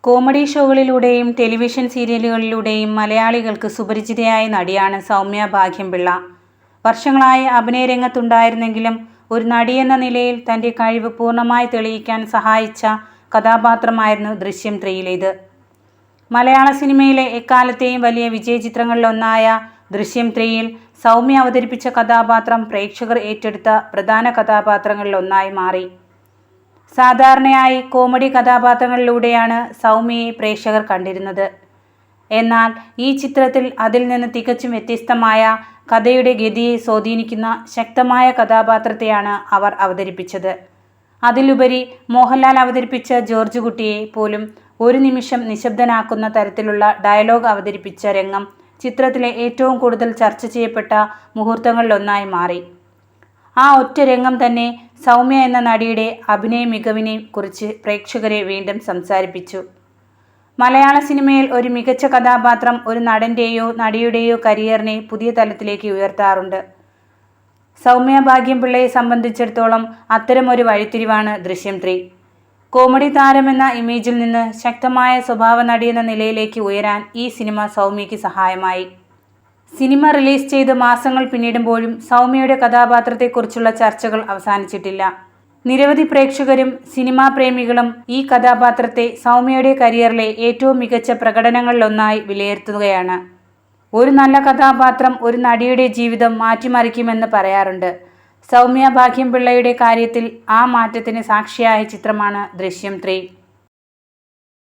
Comedy ഷോകളിലൂടെയും television സീരിയലുകളിലൂടെയും മലയാളികൾക്ക് സുപരിചിതയായ നടിയാണ് സൗമ്യ ഭാഗ്യംപിള്ള. വർഷങ്ങളായി അഭിനയ രംഗത്തുണ്ടായിരുന്നെങ്കിലും ഒരു നടിയെന്ന നിലയിൽ തൻ്റെ കഴിവ് പൂർണ്ണമായി തെളിയിക്കാൻ സഹായിച്ച കഥാപാത്രമായിരുന്നു ദൃശ്യം 3യിലേത്. മലയാള സിനിമയിലെ എക്കാലത്തെയും വലിയ വിജയചിത്രങ്ങളിലൊന്നായ ദൃശ്യം 3യിൽ സൗമ്യ അവതരിപ്പിച്ച കഥാപാത്രം പ്രേക്ഷകർ ഏറ്റെടുത്ത പ്രധാന കഥാപാത്രങ്ങളിലൊന്നായി മാറി. സാധാരണയായി കോമഡി കഥാപാത്രങ്ങളിലൂടെയാണ് സൗമ്യയെ പ്രേക്ഷകർ കണ്ടിരുന്നത്. എന്നാൽ ഈ ചിത്രത്തിൽ അതിൽ നിന്ന് തികച്ചും വ്യത്യസ്തമായ, കഥയുടെ ഗതിയെ സ്വാധീനിക്കുന്ന ശക്തമായ കഥാപാത്രത്തെയാണ് അവർ അവതരിപ്പിച്ചത്. അതിലുപരി മോഹൻലാൽ അവതരിപ്പിച്ച ജോർജ് കുട്ടിയെ പോലും ഒരു നിമിഷം നിശബ്ദനാക്കുന്ന തരത്തിലുള്ള ഡയലോഗ് അവതരിപ്പിച്ച രംഗം ചിത്രത്തിലെ ഏറ്റവും കൂടുതൽ ചർച്ച ചെയ്യപ്പെട്ട മുഹൂർത്തങ്ങളിലൊന്നായി മാറി. ആ ഒറ്റ രംഗം തന്നെ സൗമ്യ എന്ന നടിയുടെ അഭിനയ മികവിനെ കുറിച്ച് പ്രേക്ഷകരെ വീണ്ടും സംസാരിപ്പിച്ചു. മലയാള സിനിമയിൽ ഒരു മികച്ച കഥാപാത്രം ഒരു നടൻ്റെയോ നടിയുടെയോ കരിയറിനെ പുതിയ തലത്തിലേക്ക് ഉയർത്താറുണ്ട്. സൗമ്യ ഭാഗ്യംപിള്ളയെ സംബന്ധിച്ചിടത്തോളം അത്തരമൊരു വഴിത്തിരിവാണ് ദൃശ്യം 3. കോമഡി താരമെന്ന ഇമേജിൽ നിന്ന് ശക്തമായ സ്വഭാവ നടിയെന്ന നിലയിലേക്ക് ഉയരാൻ ഈ സിനിമ സൗമ്യയ്ക്ക് സഹായമായി. സിനിമ റിലീസ് ചെയ്ത് മാസങ്ങൾ പിന്നിടുമ്പോഴും സൗമ്യയുടെ കഥാപാത്രത്തെക്കുറിച്ചുള്ള ചർച്ചകൾ അവസാനിച്ചിട്ടില്ല. നിരവധി പ്രേക്ഷകരും സിനിമാ പ്രേമികളും ഈ കഥാപാത്രത്തെ സൗമ്യയുടെ കരിയറിലെ ഏറ്റവും മികച്ച പ്രകടനങ്ങളിലൊന്നായി വിലയിരുത്തുകയാണ്. ഒരു നല്ല കഥാപാത്രം ഒരു നടിയുടെ ജീവിതം മാറ്റിമറിക്കുമെന്ന് പറയാറുണ്ട്. സൗമ്യ ഭാഗ്യംപിള്ളയുടെ കാര്യത്തിൽ ആ മാറ്റത്തിന് സാക്ഷിയായ ചിത്രമാണ് ദൃശ്യം 3.